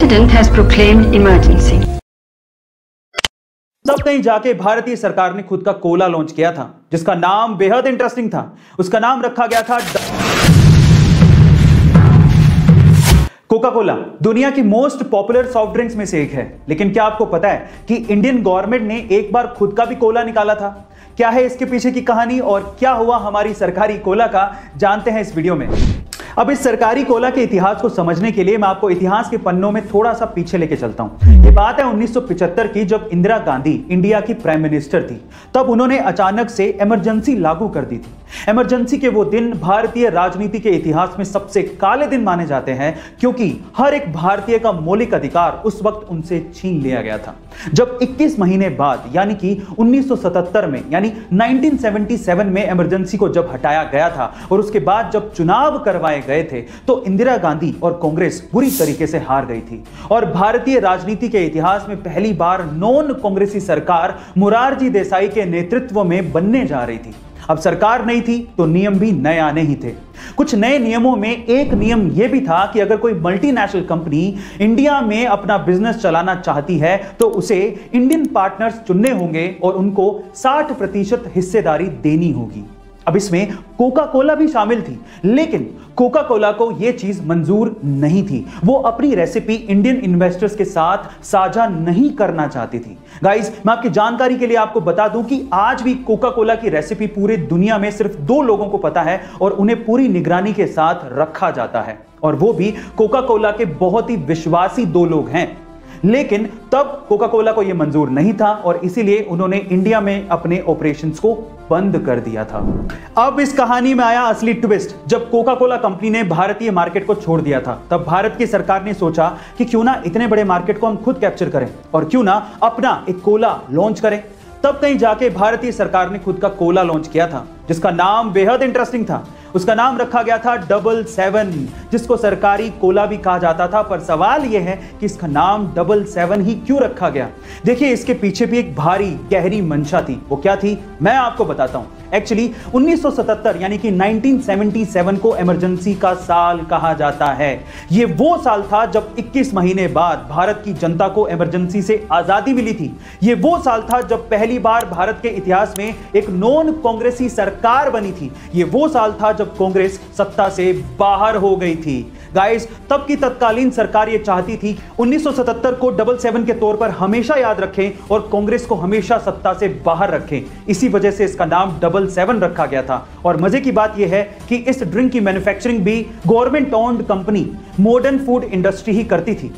President has proclaimed emergency. तब कहीं जाके भारतीय सरकार ने खुद का कोला लॉन्च किया था जिसका नाम बेहद इंटरेस्टिंग था। उसका नाम रखा गया था कोका कोला। दुनिया की मोस्ट पॉपुलर सॉफ्ट ड्रिंक्स में से एक है, लेकिन क्या आपको पता है कि इंडियन गवर्नमेंट ने एक बार खुद का भी कोला निकाला था? क्या है इसके पीछे की कहानी और क्या हुआ हमारी सरकारी कोला का, जानते हैं इस वीडियो में। अब इस सरकारी कोला के इतिहास को समझने के लिए मैं आपको इतिहास के पन्नों में थोड़ा सा पीछे लेके चलता हूं। ये बात है 1975 की, जब इंदिरा गांधी इंडिया की प्राइम मिनिस्टर थी। तब उन्होंने अचानक से इमरजेंसी लागू कर दी थी। इमरजेंसी के वो दिन भारतीय राजनीति के इतिहास में सबसे काले दिन माने जाते हैं, क्योंकि हर एक भारतीय का मौलिक अधिकार उस वक्त उनसे छीन लिया गया था। जब 21 महीने बाद यानी कि 1977 में यानी 1977 में इमरजेंसी को जब हटाया गया था और उसके बाद जब चुनाव करवाए गए थे, तो इंदिरा गांधी और कांग्रेस बुरी तरीके से हार गई थी और भारतीय राजनीति के इतिहास में पहली बार नॉन कांग्रेसी सरकार मोरारजी देसाई के नेतृत्व में बनने जा रही थी। अब सरकार नहीं थी तो नियम भी नए आने ही थे। कुछ नए नियमों में एक नियम यह भी था कि अगर कोई मल्टीनेशनल कंपनी इंडिया में अपना बिजनेस चलाना चाहती है तो उसे इंडियन पार्टनर्स चुनने होंगे और उनको 60% हिस्सेदारी देनी होगी। अब इसमें कोका कोला भी शामिल थी, लेकिन कोका कोला को यह चीज मंजूर नहीं थी। वो अपनी रेसिपी इंडियन इन्वेस्टर्स के साथ साझा नहीं करना चाहती थी। गाइस, मैं आपकी जानकारी के लिए आपको बता दूं कि आज भी कोका कोला की रेसिपी पूरे दुनिया में सिर्फ 2 लोगों को पता है और उन्हें पूरी निगरानी के साथ रखा जाता है, और वो भी कोका कोला के बहुत ही विश्वासी 2 लोग हैं। लेकिन तब कोका कोला को यह मंजूर नहीं था और इसीलिए उन्होंने इंडिया में अपने ऑपरेशंस को बंद कर दिया था। अब इस कहानी में आया असली ट्विस्ट। जब कोका कोला कंपनी ने भारतीय मार्केट को छोड़ दिया था, तब भारत की सरकार ने सोचा कि क्यों ना इतने बड़े मार्केट को हम खुद कैप्चर करें और क्यों ना अपना एक कोला लॉन्च करें। तब कहीं जाके भारतीय सरकार ने खुद का कोला लॉन्च किया था जिसका नाम बेहद इंटरेस्टिंग था। उसका नाम रखा गया था 777, जिसको सरकारी कोला भी कहा जाता था। पर सवाल यह है कि इसका नाम 777 ही क्यों रखा गया? देखिए, इसके पीछे भी एक भारी गहरी मंशा थी। वो क्या थी, मैं आपको बताता हूं। एक्चुअली 1977 यानी कि 1977 को इमरजेंसी का साल कहा जाता है। ये वो साल था जब 21 महीने बाद भारत की जनता को इमरजेंसी से आजादी मिली थी। ये वो साल था जब पहली बार भारत के इतिहास में एक नॉन कांग्रेसी सरकार बनी थी। ये वो साल था जब कांग्रेस सत्ता से बाहर हो गई थी। गाइस, तब की तत्कालीन सरकार ये चाहती थी 1977 को 777 के तौर पर हमेशा याद रखें और कांग्रेस को हमेशा सत्ता से बाहर रखें। इसी वजह से इसका नाम 777 रखा गया था। और मजे की बात यह है कि इस ड्रिंक की मैन्युफैक्चरिंग भी government owned company Modern Food Industry ही करती थी।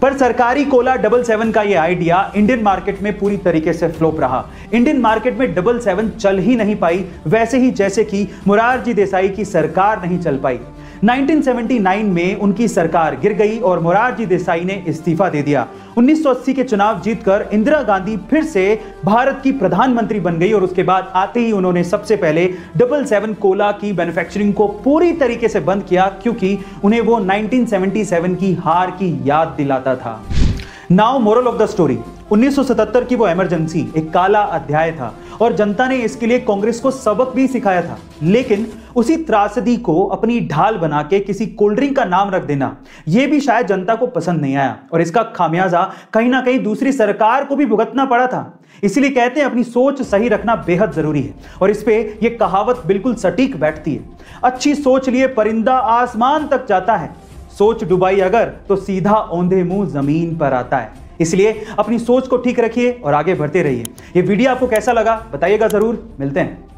पर सरकारी कोला 777 का यह आइडिया इंडियन मार्केट में पूरी तरीके से फ्लॉप रहा। इंडियन मार्केट में 777 चल ही नहीं पाई, वैसे ही जैसे कि मोरारजी देसाई की सरकार नहीं चल पाई। 1979 में उनकी सरकार गिर गई और मोरारजी देसाई ने इस्तीफा दे दिया। 1980 के चुनाव जीतकर इंदिरा गांधी फिर से भारत की प्रधानमंत्री बन गई और उसके बाद आते ही उन्होंने सबसे पहले 777 कोला की मैन्युफैक्चरिंग को पूरी तरीके से बंद किया, क्योंकि उन्हें वो 1977 की हार की याद दिलाता था। Now moral of the story, 1977 की वो इमरजेंसी एक काला अध्याय था और जनता ने इसके लिए कांग्रेस को सबक भी सिखाया था। लेकिन उसी त्रासदी को अपनी ढाल बना के किसी कोल्ड ड्रिंक का नाम रख देना, यह भी शायद जनता को पसंद नहीं आया और इसका खामियाजा कहीं ना कहीं दूसरी सरकार को भी भुगतना पड़ा था। इसलिए कहते हैं अपनी सोच सही रखना बेहद जरूरी है, और इस पे यह कहावत बिल्कुल सटीक बैठती है। अच्छी सोच लिए परिंदा आसमान तक जाता है, सोच डुबाई अगर तो सीधा औंधे मुंह जमीन पर आता है। इसलिए अपनी सोच को ठीक रखिए और आगे बढ़ते रहिए। ये वीडियो आपको कैसा लगा बताइएगा जरूर। मिलते हैं।